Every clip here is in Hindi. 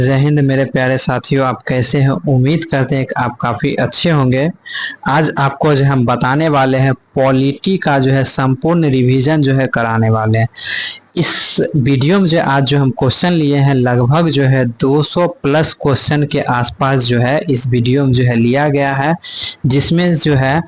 जय हिंद मेरे प्यारे साथियों, आप कैसे हैं? उम्मीद करते हैं कि आप काफ़ी अच्छे होंगे। आज आपको जो हम बताने वाले हैं पॉलिटी का जो है संपूर्ण रिवीजन जो है कराने वाले हैं। इस वीडियो में जो आज जो हम क्वेश्चन लिए हैं लगभग जो है 200 प्लस क्वेश्चन के आसपास जो है इस वीडियो में जो है लिया गया है, जिसमें जो है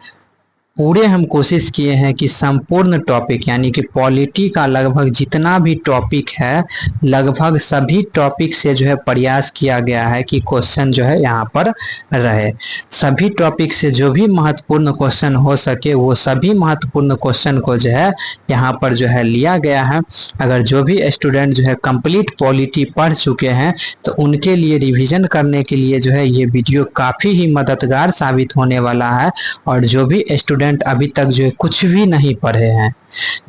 पूरे हम कोशिश किए हैं कि संपूर्ण टॉपिक यानी कि पॉलिटी का लगभग जितना भी टॉपिक है लगभग सभी टॉपिक से जो है प्रयास किया गया है कि क्वेश्चन जो है यहाँ पर रहे। सभी टॉपिक से जो भी महत्वपूर्ण क्वेश्चन हो सके वो सभी महत्वपूर्ण क्वेश्चन को जो है यहाँ पर जो है लिया गया है। अगर जो भी स्टूडेंट जो है कंप्लीट पॉलिटी पढ़ चुके हैं तो उनके लिए रिविजन करने के लिए जो है ये वीडियो काफ़ी ही मददगार साबित होने वाला है। और जो भी स्टूडेंट अभी तक जो है कुछ भी नहीं पढ़े हैं,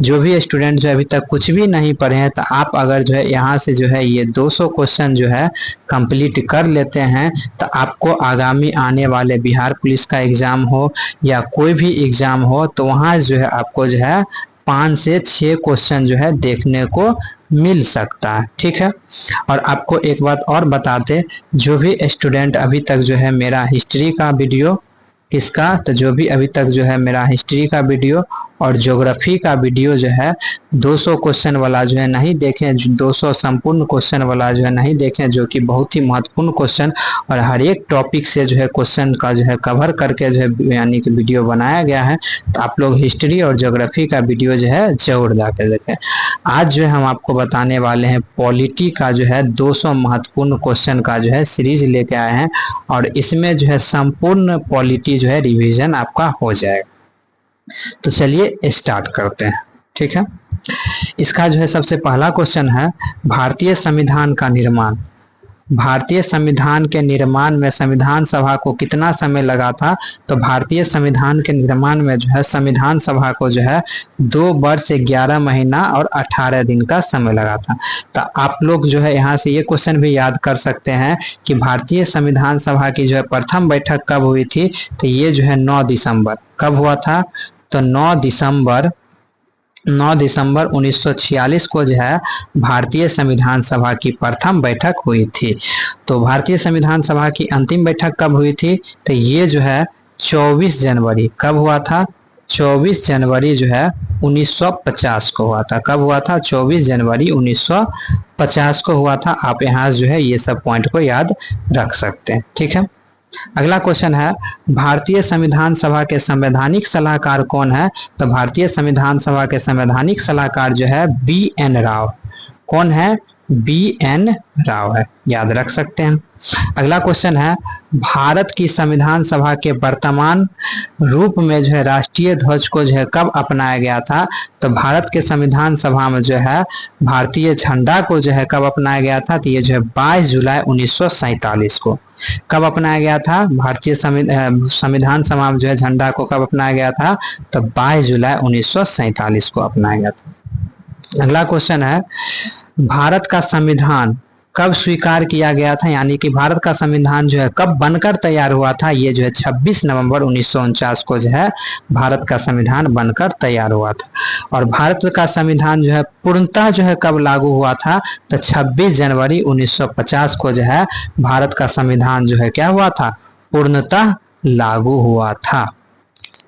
जो भी स्टूडेंट जो अभी तक कुछ भी नहीं पढ़े हैं, तो आप अगर जो है यहाँ से जो है ये 200 क्वेश्चन जो है कंप्लीट कर लेते हैं तो आपको आगामी आने वाले बिहार पुलिस का एग्ज़ाम हो या कोई भी एग्ज़ाम हो तो वहाँ जो है आपको जो है 5 से 6 क्वेश्चन जो है देखने को मिल सकता है। ठीक है। और आपको एक बात और बताते, जो भी स्टूडेंट अभी तक जो है मेरा हिस्ट्री का वीडियो किसका, तो जो भी अभी तक जो है मेरा हिस्ट्री का वीडियो और ज्योग्राफी का वीडियो जो है 200 क्वेश्चन वाला जो है नहीं देखें, 200 संपूर्ण क्वेश्चन वाला जो है नहीं देखें, जो कि बहुत ही महत्वपूर्ण क्वेश्चन और हर एक टॉपिक से जो है क्वेश्चन का जो है कवर करके जो है यानी कि वीडियो बनाया गया है। तो आप लोग हिस्ट्री और ज्योग्राफी का वीडियो जो है जरूर जाकर देखें। आज जो है हम आपको बताने वाले हैं पॉलिटी का जो है 200 महत्वपूर्ण क्वेश्चन का जो है सीरीज लेके आए हैं और इसमें जो है संपूर्ण पॉलिटी जो है रिवीजन आपका हो जाएगा। तो चलिए स्टार्ट करते हैं। ठीक है। इसका जो है सबसे पहला क्वेश्चन है, भारतीय संविधान का निर्माण। भारतीय संविधान के निर्माण में संविधान सभा को कितना समय लगा था? तो भारतीय संविधान के निर्माण में जो है संविधान सभा को जो है 2 वर्ष 11 महीना और 18 दिन का समय लगा था। तो आप लोग जो है यहाँ से ये क्वेश्चन भी याद कर सकते हैं कि भारतीय संविधान सभा की जो है प्रथम बैठक कब हुई थी? तो ये जो है 9 दिसंबर कब हुआ था? तो 9 दिसंबर 1946 को जो है भारतीय संविधान सभा की प्रथम बैठक हुई थी। तो भारतीय संविधान सभा की अंतिम बैठक कब हुई थी? तो ये जो है 24 जनवरी कब हुआ था? 24 जनवरी जो है 1950 को हुआ था। कब हुआ था? 24 जनवरी 1950 को हुआ था। आप यहाँ जो है ये सब पॉइंट को याद रख सकते हैं। ठीक है। अगला क्वेश्चन है, भारतीय संविधान सभा के संवैधानिक सलाहकार कौन है? तो भारतीय संविधान सभा के संवैधानिक सलाहकार जो है BN राव। कौन है? BN राव है, याद रख सकते हैं। अगला क्वेश्चन है, भारत की संविधान सभा के वर्तमान रूप में जो है राष्ट्रीय ध्वज को जो है कब अपनाया गया था? तो भारत के संविधान सभा में जो है भारतीय झंडा को जो है कब अपनाया गया था? तो ये जो है 22 जुलाई 1947 को। कब अपनाया गया था? भारतीय संविधान सभा में जो है झंडा को कब अपनाया गया था? तो 22 जुलाई 1947 को अपनाया गया था। अगला क्वेश्चन है, भारत का संविधान कब स्वीकार किया गया था? यानी कि भारत का संविधान जो है कब बनकर तैयार हुआ था? ये जो है 26 नवंबर 1949 को जो है भारत का संविधान बनकर तैयार हुआ था। और भारत का संविधान जो है पूर्णतः जो है कब लागू हुआ था? तो 26 जनवरी 1950 को जो है भारत का संविधान जो है क्या हुआ था? पूर्णतः लागू हुआ था।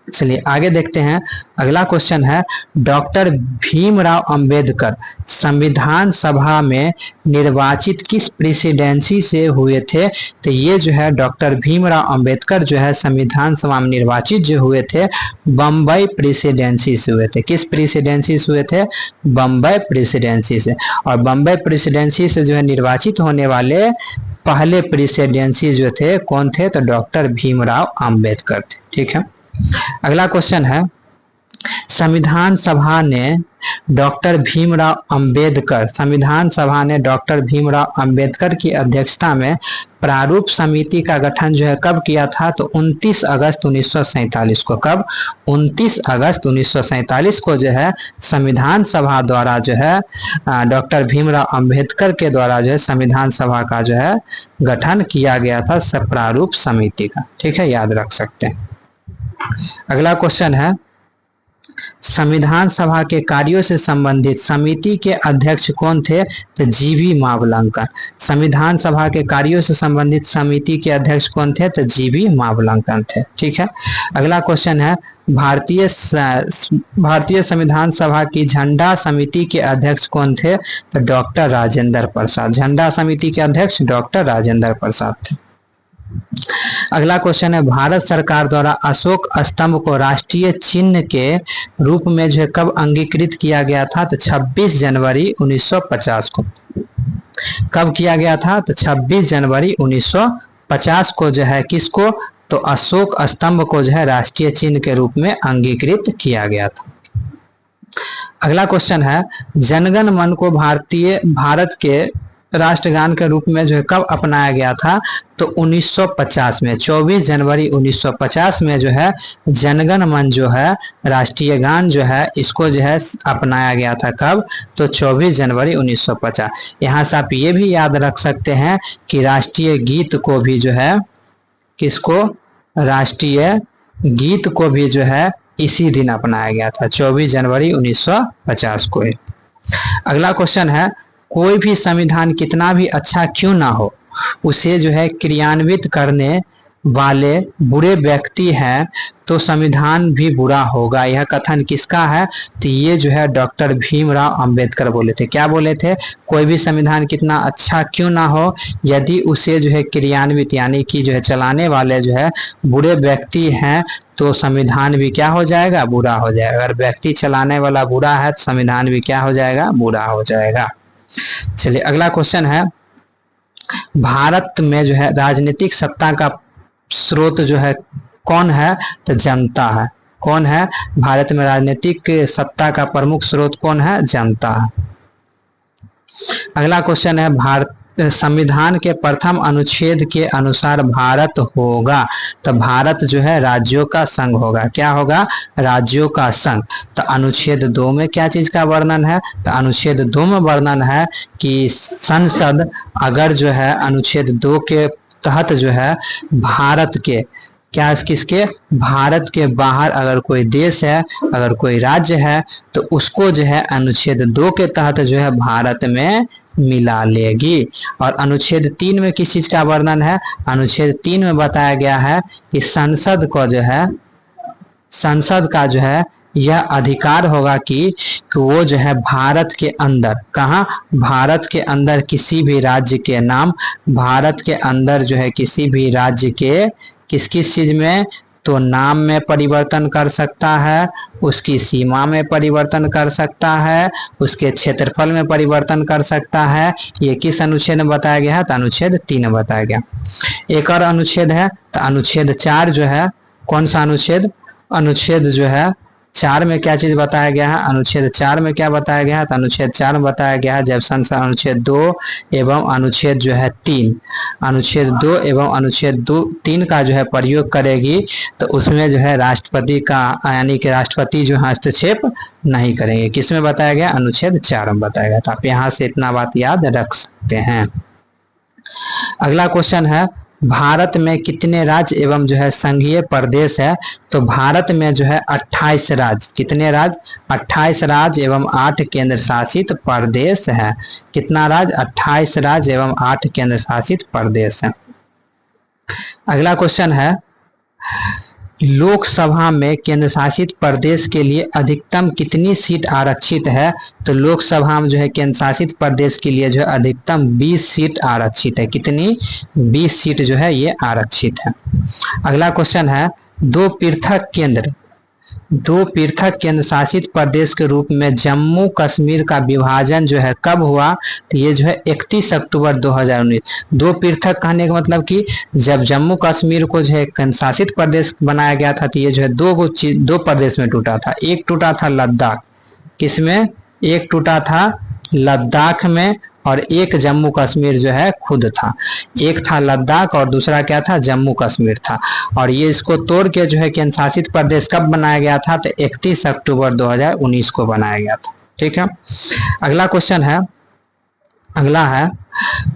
चलिए आगे देखते हैं। अगला क्वेश्चन है, डॉक्टर भीमराव अंबेडकर संविधान सभा में निर्वाचित किस प्रेसिडेंसी से हुए थे? तो ये जो है डॉक्टर भीमराव अंबेडकर जो है संविधान सभा में निर्वाचित जो हुए थे बम्बई प्रेसिडेंसी से हुए थे। किस प्रेसिडेंसी से हुए थे? बम्बई प्रेसिडेंसी से। और बम्बई प्रेसिडेंसी से जो है निर्वाचित होने वाले पहले प्रेसिडेंसी जो थे कौन थे? तो डॉक्टर भीमराव अंबेडकर थे। ठीक है। अगला क्वेश्चन है, संविधान सभा ने डॉक्टर भीमराव अंबेडकर की अध्यक्षता में प्रारूप समिति का गठन जो है कब किया था? तो 29 अगस्त 1947 को। कब? 29 अगस्त 1947 को जो है संविधान सभा द्वारा जो है डॉक्टर भीमराव अंबेडकर के द्वारा जो है संविधान सभा का जो है गठन किया गया था प्रारूप समिति का। ठीक है, याद रख सकते हैं। अगला क्वेश्चन है, संविधान सभा के कार्यों से संबंधित समिति के अध्यक्ष कौन थे? तो जीवी मावलंकर। संविधान सभा के कार्यों से संबंधित समिति के अध्यक्ष कौन थे? तो जीवी मावलंकर थे। ठीक है, अगला क्वेश्चन है भारतीय संविधान सभा की झंडा समिति के अध्यक्ष कौन थे? तो डॉक्टर राजेंद्र प्रसाद। झंडा समिति के अध्यक्ष डॉक्टर राजेंद्र प्रसाद थे। अगला क्वेश्चन है भारत सरकार द्वारा अशोक स्तंभ को राष्ट्रीय चिन्ह के रूप में जो है कब अंगीकृत किया गया था? तो 26 जनवरी 1950 को। कब किया गया था? तो 26 जनवरी 1950 को जो है किसको? तो अशोक स्तंभ को जो है राष्ट्रीय चिन्ह के रूप में अंगीकृत किया गया था। अगला क्वेश्चन है जनगण मन को भारत के राष्ट्रगान के रूप में जो है कब अपनाया गया था? तो 1950 में। 24 जनवरी 1950 में जो है जनगण मन जो है राष्ट्रीय गान जो है इसको जो है अपनाया गया था। कब? तो 24 जनवरी 1950। यहाँ से आप ये भी याद रख सकते हैं कि राष्ट्रीय गीत को भी जो है किसको? राष्ट्रीय गीत को भी जो है इसी दिन अपनाया गया था, 24 जनवरी 1950 को। अगला क्वेश्चन है कोई भी संविधान कितना भी अच्छा क्यों ना हो उसे जो है क्रियान्वित करने वाले बुरे व्यक्ति हैं तो संविधान भी बुरा होगा। यह कथन किसका है? तो ये जो है डॉक्टर भीमराव अंबेडकर बोले थे। क्या बोले थे? कोई भी संविधान कितना अच्छा क्यों ना हो, यदि उसे जो है क्रियान्वित यानी कि जो है चलाने वाले जो है बुरे व्यक्ति हैं तो संविधान भी क्या हो जाएगा? बुरा हो जाएगा। अगर व्यक्ति चलाने वाला बुरा है तो संविधान भी क्या हो जाएगा? बुरा हो जाएगा। चलिए अगला क्वेश्चन है भारत में जो है राजनीतिक सत्ता का स्रोत जो है कौन है? तो जनता है। कौन है? भारत में राजनीतिक सत्ता का प्रमुख स्रोत कौन है? जनता है। अगला क्वेश्चन है संविधान के प्रथम अनुच्छेद के अनुसार भारत होगा। तो भारत जो है राज्यों का संघ होगा। क्या होगा? राज्यों का संघ। तो अनुच्छेद 2 में क्या चीज का वर्णन है? तो अनुच्छेद 2 में वर्णन है कि संसद अगर जो है अनुच्छेद 2 के तहत जो है भारत के क्या किसके? भारत के बाहर अगर कोई देश है, अगर कोई राज्य है तो उसको जो है अनुच्छेद 2 के तहत जो है भारत में मिला लेगी। और अनुच्छेद 3 में किस चीज का वर्णन है? अनुच्छेद 3 में बताया गया है कि संसद को जो है संसद का जो है यह अधिकार होगा कि वो जो है भारत के अंदर, कहाँ? भारत के अंदर किसी भी राज्य के नाम, भारत के अंदर जो है किसी भी राज्य के किस किस चीज में? तो नाम में परिवर्तन कर सकता है, उसकी सीमा में परिवर्तन कर सकता है, उसके क्षेत्रफल में परिवर्तन कर सकता है। ये किस अनुच्छेद में बताया गया है? तो अनुच्छेद 3 में बताया गया। एक और अनुच्छेद है तो अनुच्छेद 4 जो है कौन सा अनुच्छेद? अनुच्छेद जो है 4 में क्या चीज बताया गया है? अनुच्छेद 4 में क्या बताया गया है? तो अनुच्छेद 4 में बताया गया है जब संसद अनुच्छेद 2 एवं अनुच्छेद जो है 3, अनुच्छेद 2 एवं अनुच्छेद 3 का जो है प्रयोग करेगी तो उसमें जो है राष्ट्रपति का यानी कि राष्ट्रपति जो हस्तक्षेप नहीं करेंगे। किसमें बताया गया? अनुच्छेद 4 में बताया गया। तो आप यहाँ से इतना बात याद रख सकते हैं। अगला क्वेश्चन है भारत में कितने राज्य एवं जो है संघीय प्रदेश है? तो भारत में जो है 28 राज्य। कितने राज्य? 28 राज्य एवं 8 केंद्र शासित प्रदेश है। कितना राज्य? 28 राज्य एवं 8 केंद्र शासित प्रदेश है। अगला क्वेश्चन है लोकसभा में केंद्र शासित प्रदेश के लिए अधिकतम कितनी सीट आरक्षित है? तो लोकसभा में जो है केंद्र शासित प्रदेश के लिए जो है अधिकतम 20 सीट आरक्षित है। कितनी? 20 सीट जो है ये आरक्षित है। अगला क्वेश्चन है दो पृथक केंद्र शासित प्रदेश के रूप में जम्मू कश्मीर का विभाजन जो है कब हुआ? तो ये जो है 31 अक्टूबर 2019। दो पृथक कहने का मतलब कि जब जम्मू कश्मीर को जो है केंद्र शासित प्रदेश बनाया गया था तो ये जो है दो प्रदेश में टूटा था। एक टूटा था लद्दाख, किसमें? एक टूटा था लद्दाख में और एक जम्मू कश्मीर जो है खुद था। एक था लद्दाख और दूसरा क्या था? जम्मू कश्मीर था। और ये इसको तोड़ के जो है केंद्र शासित प्रदेश कब बनाया गया था? तो 31 अक्टूबर 2019 को बनाया गया था। ठीक है। अगला क्वेश्चन है, अगला है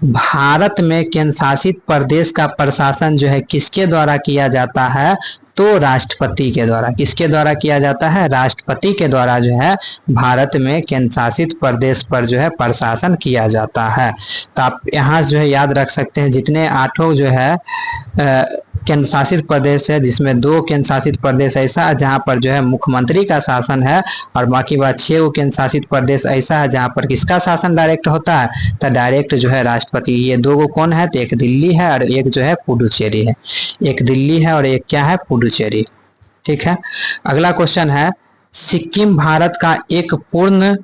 भारत में केंद्र शासित प्रदेश का प्रशासन जो है किसके द्वारा किया जाता है? तो राष्ट्रपति के द्वारा। किसके द्वारा किया जाता है? राष्ट्रपति के द्वारा जो है भारत में केंद्र शासित प्रदेश पर जो है प्रशासन किया जाता है। तो आप यहाँ जो है याद रख सकते हैं जितने 8 जो है केंद्र शासित प्रदेश है, जिसमें 2 केंद्र शासित प्रदेश ऐसा है जहाँ पर जो है मुख्यमंत्री का शासन है, और बाकी बात 6 केंद्र शासित प्रदेश ऐसा है जहाँ पर किसका शासन डायरेक्ट होता है? तो डायरेक्ट जो है राष्ट्रपति। ये 2 कौन है? तो एक दिल्ली है और एक जो है पुडुचेरी है। एक दिल्ली है और एक क्या है? पुडुचेरी। ठीक है। अगला क्वेश्चन है, सिक्किम भारत का एक पूर्ण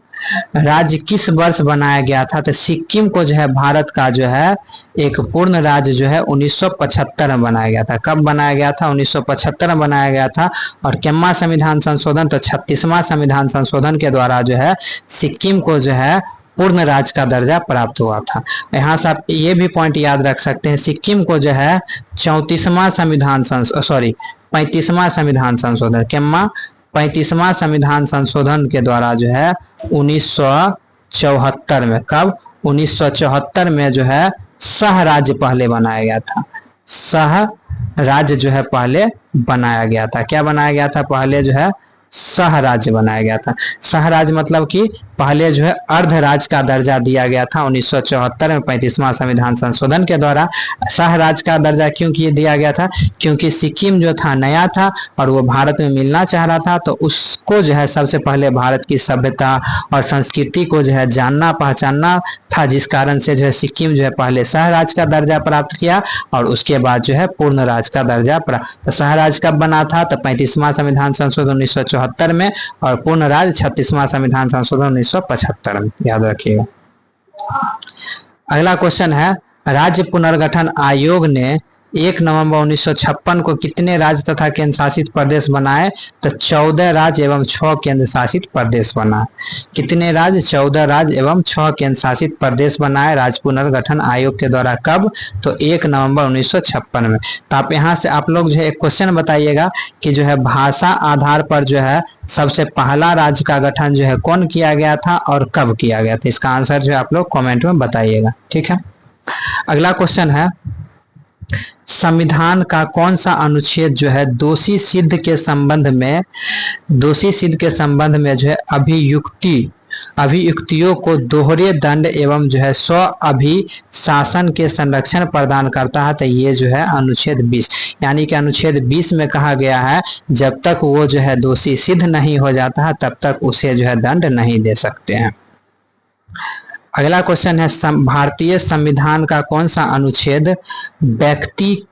राज्य किस वर्ष बनाया गया था? तो सिक्किम को जो है भारत का जो है एक पूर्ण राज्य जो है 1975 में बनाया गया था। कब बनाया गया था? 1975 में बनाया गया था। और केम्मा संविधान संशोधन, तो 36वां संविधान संशोधन के द्वारा जो है सिक्किम को जो है पूर्ण राज्य का दर्जा प्राप्त हुआ था। यहाँ से आप ये भी पॉइंट याद रख सकते हैं, सिक्किम को जो है 35वां संविधान 35वां संविधान संशोधन, केम्मा 35वां संविधान संशोधन के द्वारा जो है 1974 में, कब? 1974 में जो है सह राज्य पहले बनाया गया था। सह राज्य जो है पहले बनाया गया था। क्या बनाया गया था? पहले जो है सह राज्य बनाया गया था। सह राज्य मतलब कि पहले जो है अर्ध राज्य का दर्जा दिया गया था 1974 में 35वां संविधान संशोधन के द्वारा। सह राज्य का दर्जा क्यों दिया गया था? क्योंकि सिक्किम जो था नया था और वो भारत में मिलना चाह रहा था, तो उसको जो है सबसे पहले भारत की सभ्यता और संस्कृति को जो है जानना पहचानना था, जिस कारण से जो है सिक्किम जो है पहले सह राज्य का दर्जा प्राप्त किया और उसके बाद जो है पूर्ण राज्य का दर्जा प्राप्त। तो सह राज्य कब बना था? तो 35वां संविधान संशोधन 1974 में, और पूर्ण राज्य 36वां संविधान संशोधन 1975 में। याद रखिएगा। अगला क्वेश्चन है, राज्य पुनर्गठन आयोग ने 1 नवंबर 1956 को कितने राज्य तथा केंद्र शासित प्रदेश बनाए? तो 14 राज्य एवं 6 केंद्र शासित प्रदेश बनाए। कितने राज्य? 14 राज्य एवं 6 केंद्र शासित प्रदेश बनाए राज्य पुनर्गठन आयोग के द्वारा। कब? तो 1 नवंबर 1956 में। तो आप यहाँ से आप लोग जो है एक क्वेश्चन बताइएगा कि जो है भाषा आधार पर जो है सबसे पहला राज्य का गठन जो है कौन किया गया था और कब किया गया था? इसका आंसर जो है आप लोग कमेंट में बताइएगा। ठीक है। अगला क्वेश्चन है, संविधान का कौन सा अनुच्छेद जो है दोषी सिद्ध के संबंध में जो है अभियुक्तियों को दोहरे दंड एवं जो है स्व अभिशासन के संरक्षण प्रदान करता है? तो ये जो है अनुच्छेद 20, यानी कि अनुच्छेद 20 में कहा गया है जब तक वो जो है दोषी सिद्ध नहीं हो जाता है तब तक उसे जो है दंड नहीं दे सकते हैं। अगला क्वेश्चन है, भारतीय संविधान का कौन सा अनुच्छेद व्यक्ति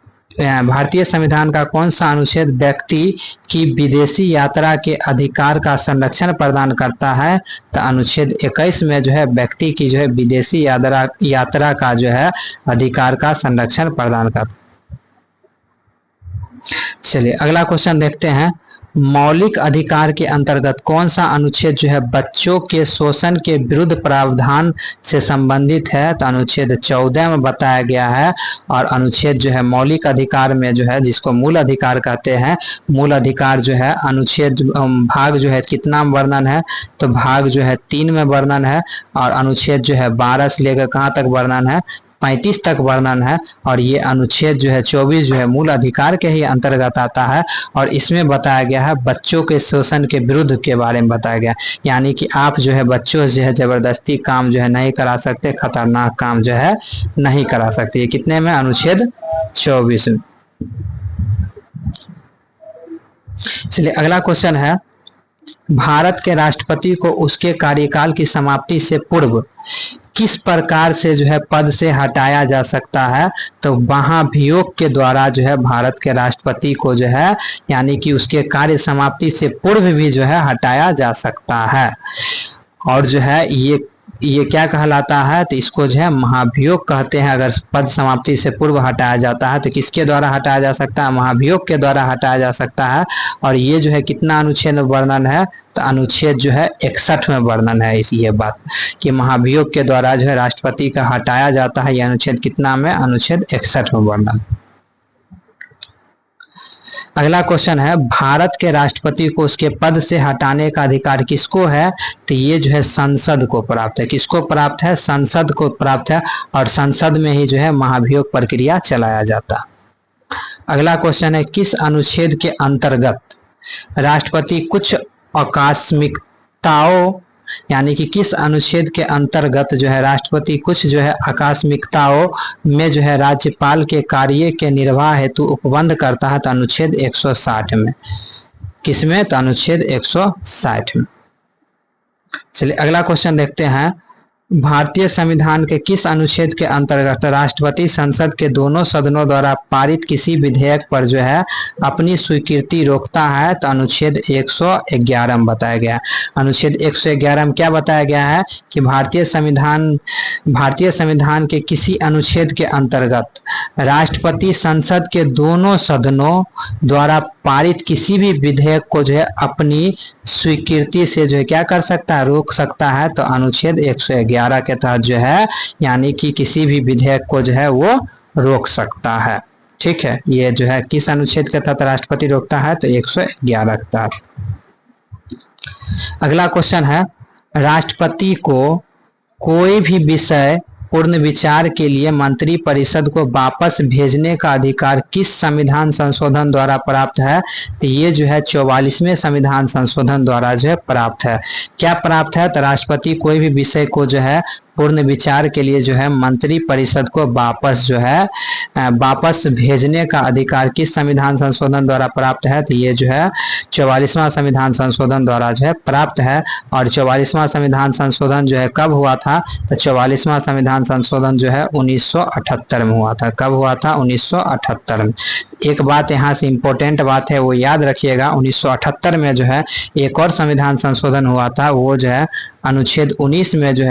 की विदेशी यात्रा के अधिकार का संरक्षण प्रदान करता है? तो अनुच्छेद 21 में जो है व्यक्ति की जो है विदेशी यात्रा का जो है अधिकार का संरक्षण प्रदान करता है। चलिए अगला क्वेश्चन देखते हैं, मौलिक अधिकार के अंतर्गत कौन सा अनुच्छेद जो है बच्चों के शोषण के विरुद्ध प्रावधान से संबंधित है? तो अनुच्छेद 14 में बताया गया है। और अनुच्छेद जो है मौलिक अधिकार में जो है जिसको मूल अधिकार कहते हैं, मूल अधिकार जो है अनुच्छेद भाग जो है कितना वर्णन है? तो भाग जो है 3 में वर्णन है। और अनुच्छेद जो है 12 से लेकर कहाँ तक वर्णन है? 35 तक वर्णन है। और ये अनुच्छेद जो है 24 जो है मूल अधिकार के ही अंतर्गत आता है। और इसमें बताया गया है बच्चों के शोषण के विरुद्ध के बारे में बताया गया, यानी कि आप जो है बच्चों जो है जबरदस्ती काम जो है नहीं करा सकते, खतरनाक काम जो है नहीं करा सकते। ये कितने में? अनुच्छेद 24 में। चलिए अगला क्वेश्चन है, भारत के राष्ट्रपति को उसके कार्यकाल की समाप्ति से पूर्व किस प्रकार से जो है पद से हटाया जा सकता है? तो महाभियोग के द्वारा जो है भारत के राष्ट्रपति को जो है यानी कि उसके कार्य समाप्ति से पूर्व भी जो है हटाया जा सकता है। और जो है ये क्या कहलाता है? तो इसको जो है महाभियोग कहते हैं। अगर पद समाप्ति से पूर्व हटाया जाता है तो किसके द्वारा हटाया जा सकता है? महाभियोग के द्वारा हटाया जा सकता है। और ये जो है कितना अनुच्छेद में वर्णन है? तो अनुच्छेद जो है 61 में वर्णन है ये बात कि महाभियोग के द्वारा जो है राष्ट्रपति का हटाया जाता है। यह अनुच्छेद कितना में? अनुच्छेद 61 में वर्णन। अगला क्वेश्चन है, भारत के राष्ट्रपति को उसके पद से हटाने का अधिकार किसको है? तो ये जो है संसद को प्राप्त है। किसको प्राप्त है? संसद को प्राप्त है, और संसद में ही जो है महाभियोग प्रक्रिया चलाया जाता। अगला क्वेश्चन है, किस अनुच्छेद के अंतर्गत राष्ट्रपति कुछ आकस्मिकताओं, यानी कि किस अनुच्छेद के अंतर्गत जो है राष्ट्रपति कुछ जो है आकस्मिकताओं में जो है राज्यपाल के कार्य के निर्वाह हेतु उपबंध करता है? तो अनुच्छेद 160 में। किसमें? तो अनुच्छेद 160 में। चलिए अगला क्वेश्चन देखते हैं, भारतीय संविधान के किस अनुच्छेद के अंतर्गत राष्ट्रपति संसद के दोनों सदनों द्वारा पारित किसी विधेयक पर जो है अपनी स्वीकृति रोकता है? तो अनुच्छेद 111 में बताया गया। अनुच्छेद 111 में क्या बताया गया है कि भारतीय संविधान के किसी अनुच्छेद के अंतर्गत राष्ट्रपति संसद के दोनों सदनों द्वारा पारित किसी भी विधेयक को जो है अपनी स्वीकृति से जो है क्या कर सकता है? रोक सकता है। तो अनुच्छेद 111 के तहत जो है, यानी कि किसी भी विधेयक को जो है वो रोक सकता है। ठीक है, ये जो है किस अनुच्छेद के तहत राष्ट्रपति रोकता है? तो 111 के तहत। अगला क्वेश्चन है, राष्ट्रपति को कोई भी विषय पूर्ण विचार के लिए मंत्री परिषद को वापस भेजने का अधिकार किस संविधान संशोधन द्वारा प्राप्त है? तो ये जो है 44वें संविधान संशोधन द्वारा जो है प्राप्त है। क्या प्राप्त है? तो राष्ट्रपति कोई भी विषय को जो है पूर्ण विचार के लिए जो है मंत्री परिषद को वापस भेजने का अधिकार किस संविधान संशोधन द्वारा प्राप्त है? तो ये जो है 44वां संविधान संशोधन द्वारा जो है प्राप्त है। और 44वां संविधान संशोधन जो है कब हुआ था? तो 44वां संविधान संशोधन जो है 1978 में हुआ था। कब हुआ था? 1978 में। एक बात यहाँ से इम्पोर्टेंट बात है वो याद रखिएगा, 1978 में जो है एक और संविधान संशोधन हुआ था, वो जो है अनुच्छेद 19 में जो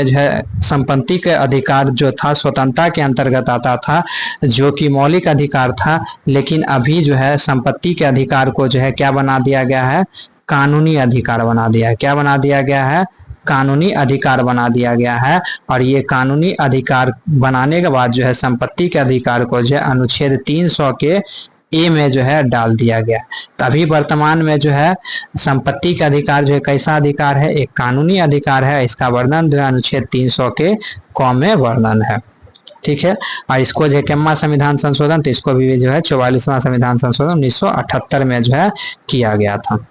है संपत्ति के अधिकार जो था स्वतंत्रता के अंतर्गत आता था, जो कि मौलिक अधिकार था। लेकिन अभी जो है संपत्ति के अधिकार को जो है क्या बना दिया गया है? कानूनी अधिकार बना दिया है। क्या बना दिया गया है? कानूनी अधिकार बना दिया गया है। और ये कानूनी अधिकार बनाने के बाद जो है संपत्ति के अधिकार को जो है अनुच्छेद 300 के ए में जो है डाल दिया गया। तभी वर्तमान में जो है संपत्ति का अधिकार जो है कैसा अधिकार है? एक कानूनी अधिकार है। इसका वर्णन जो है अनुच्छेद 300 के क में वर्णन है। ठीक है, और इसको जो कितना संविधान संशोधन, तो इसको भी जो है 44वां संविधान संशोधन 1978 में जो है किया गया था।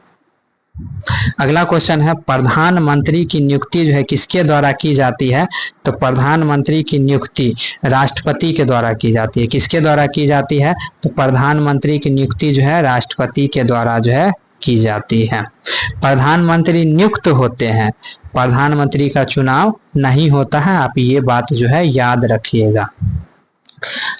अगला क्वेश्चन है, प्रधानमंत्री की नियुक्ति जो है किसके द्वारा की जाती है? तो प्रधानमंत्री की नियुक्ति राष्ट्रपति के द्वारा की जाती है। किसके द्वारा की जाती है? तो प्रधानमंत्री की नियुक्ति जो है राष्ट्रपति के द्वारा जो है की जाती है। प्रधानमंत्री नियुक्त होते हैं, प्रधानमंत्री का चुनाव नहीं होता है। आप ये बात जो है याद रखिएगा।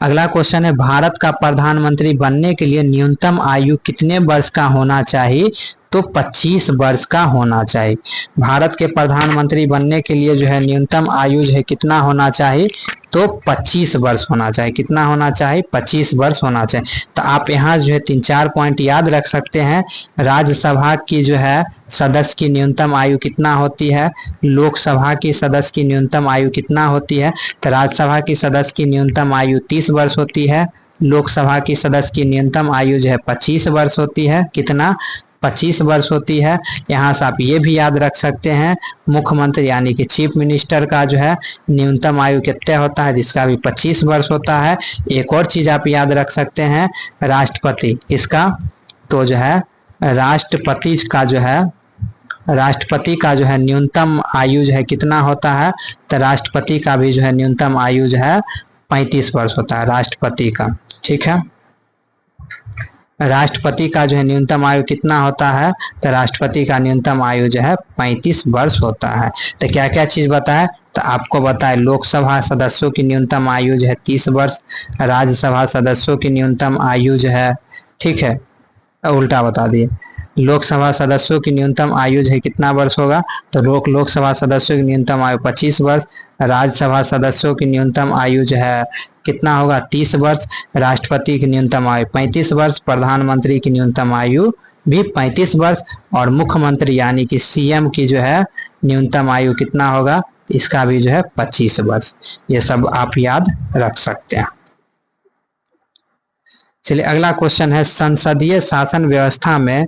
अगला क्वेश्चन है, भारत का प्रधानमंत्री बनने के लिए न्यूनतम आयु कितने वर्ष का होना चाहिए? तो 25 वर्ष का होना चाहिए। भारत के प्रधानमंत्री बनने के लिए जो है न्यूनतम आयु जो है कितना होना चाहिए? तो 25 वर्ष होना चाहिए। कितना होना चाहिए? 25 वर्ष होना चाहिए। तो आप यहाँ जो है 3-4 पॉइंट याद रख सकते हैं। राज्यसभा की जो है सदस्य की न्यूनतम आयु कितना होती है? लोकसभा की सदस्य की न्यूनतम आयु कितना होती है? तो राज्यसभा की सदस्य की न्यूनतम आयु 30 वर्ष होती है। लोकसभा की सदस्य की न्यूनतम आयु जो है 25 वर्ष होती है। कितना? 25 वर्ष होती है। यहाँ से आप ये भी याद रख सकते हैं, मुख्यमंत्री यानी कि चीफ मिनिस्टर का जो है न्यूनतम आयु कितना होता है? जिसका भी 25 वर्ष होता है। एक और चीज आप याद रख सकते हैं, राष्ट्रपति, इसका तो जो है राष्ट्रपति का जो है न्यूनतम आयु जो है कितना होता है? तो राष्ट्रपति का भी जो है न्यूनतम आयु जो है 35 वर्ष होता है राष्ट्रपति का। ठीक है, राष्ट्रपति का जो है न्यूनतम आयु कितना होता है? तो राष्ट्रपति का न्यूनतम आयु जो है 35 वर्ष होता है। तो क्या क्या चीज बताए? तो आपको बताए लोकसभा सदस्यों की न्यूनतम आयु जो है 30 वर्ष, राज्यसभा सदस्यों की न्यूनतम आयु जो है, ठीक है उल्टा बता दिए, लोकसभा सदस्यों की न्यूनतम आयु जो है कितना वर्ष होगा? तो लोकसभा सदस्यों की न्यूनतम आयु 25 वर्ष, राज्यसभा सदस्यों की न्यूनतम आयु जो है कितना होगा? 30 वर्ष, राष्ट्रपति की न्यूनतम आयु 35 वर्ष, प्रधानमंत्री की न्यूनतम आयु भी 35 वर्ष, और मुख्यमंत्री यानी कि सीएम की जो है न्यूनतम आयु कितना होगा? इसका भी जो है 25 वर्ष। ये सब आप याद रख सकते हैं। चलिए अगला क्वेश्चन है, संसदीय शासन व्यवस्था में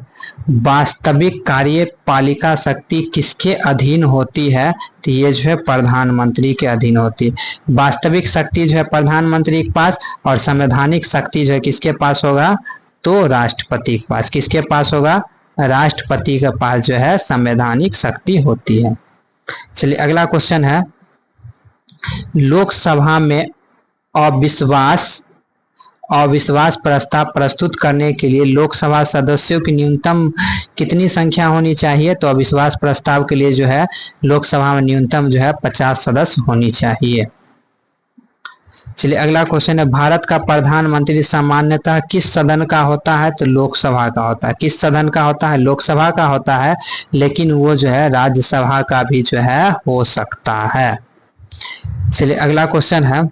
वास्तविक कार्यपालिका शक्ति किसके अधीन होती है? तो ये जो है प्रधानमंत्री के अधीन होती है। वास्तविक शक्ति जो है प्रधानमंत्री के पास, और संवैधानिक शक्ति जो है किसके पास होगा? तो राष्ट्रपति के पास। किसके पास होगा? राष्ट्रपति के पास जो है संवैधानिक शक्ति होती है। चलिए अगला क्वेश्चन है, लोकसभा में अविश्वास प्रस्ताव प्रस्तुत करने के लिए लोकसभा सदस्यों की न्यूनतम कितनी संख्या होनी चाहिए? तो अविश्वास प्रस्ताव के लिए जो है लोकसभा में न्यूनतम जो है 50 सदस्य होनी चाहिए। चलिए अगला क्वेश्चन है, भारत का प्रधानमंत्री सामान्यतः किस सदन का होता है? तो लोकसभा का होता है। किस सदन का होता है? लोकसभा का होता है, लेकिन वो जो है राज्यसभा का भी जो है हो सकता है। चलिए अगला क्वेश्चन है,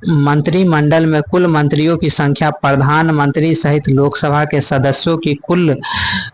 मंत्रिमंडल में कुल मंत्रियों की संख्या प्रधानमंत्री सहित लोकसभा के सदस्यों की कुल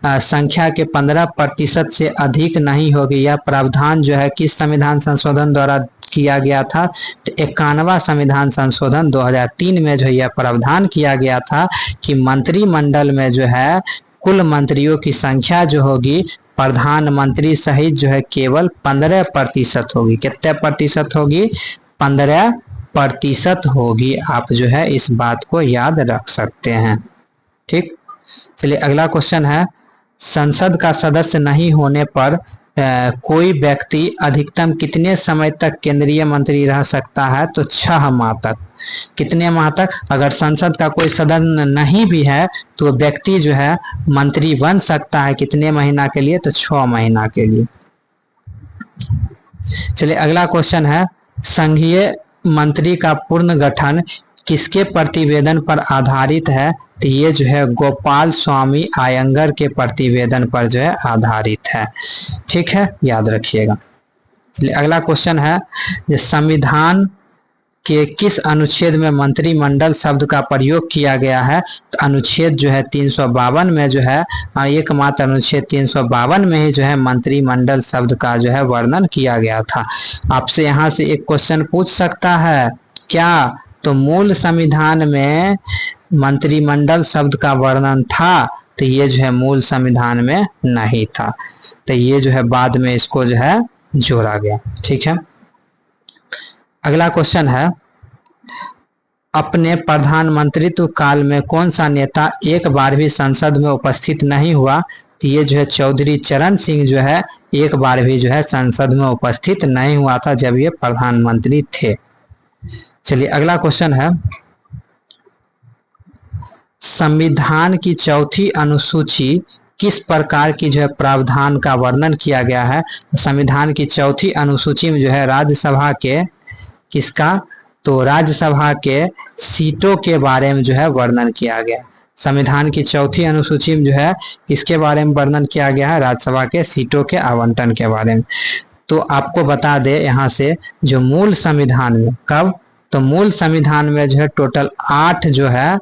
संख्या के 15% से अधिक नहीं होगी। यह प्रावधान जो है किस संविधान संशोधन द्वारा किया गया था? तो 51वां संविधान संशोधन 2003 में जो यह प्रावधान किया गया था कि मंत्रिमंडल में जो है कुल मंत्रियों की संख्या जो होगी प्रधानमंत्री सहित जो है केवल 15% होगी। कितने प्रतिशत होगी? 15% होगी। आप जो है इस बात को याद रख सकते हैं। ठीक, चलिए अगला क्वेश्चन है, संसद का सदस्य नहीं होने पर कोई व्यक्ति अधिकतम कितने समय तक केंद्रीय मंत्री रह सकता है? तो 6 माह तक। कितने माह तक? अगर संसद का कोई सदस्य नहीं भी है तो व्यक्ति जो है मंत्री बन सकता है। कितने महीना के लिए? तो 6 महीना के लिए। चलिए अगला क्वेश्चन है, संघीय मंत्री का पूर्ण गठन किसके प्रतिवेदन पर आधारित है? तो ये जो है गोपाल स्वामी अयंगर के प्रतिवेदन पर जो है आधारित है। ठीक है, याद रखिएगा। चलिए अगला क्वेश्चन है, संविधान के किस अनुच्छेद में मंत्रिमंडल शब्द का प्रयोग किया गया है? तो अनुच्छेद जो है 352 में जो है, एकमात्र अनुच्छेद 352 में ही जो है मंत्रिमंडल शब्द का जो है वर्णन किया गया था। आपसे यहाँ से एक क्वेश्चन पूछ सकता है क्या? तो मूल संविधान में मंत्रिमंडल शब्द का वर्णन था? तो ये जो है मूल संविधान में नहीं था, तो ये जो है बाद में इसको जो है जोड़ा गया। ठीक है, अगला क्वेश्चन है, अपने प्रधानमंत्रित्व काल में कौन सा नेता एक बार भी संसद में उपस्थित नहीं हुआ? तो ये जो है चौधरी चरण सिंह जो है एक बार भी जो है संसद में उपस्थित नहीं हुआ था जब ये प्रधानमंत्री थे। चलिए अगला क्वेश्चन है, संविधान की चौथी अनुसूची किस प्रकार की जो है प्रावधान का वर्णन किया गया है? संविधान की चौथी अनुसूची में जो है राज्यसभा के किसका? तो राज्यसभा के सीटों के बारे में जो है वर्णन किया गया। संविधान की चौथी अनुसूची में जो है किसके बारे में वर्णन किया गया है? राज्यसभा के सीटों के आवंटन के बारे में। तो आपको बता दे यहाँ से, जो मूल संविधान में कब? तो मूल संविधान में जो है टोटल 8 जो है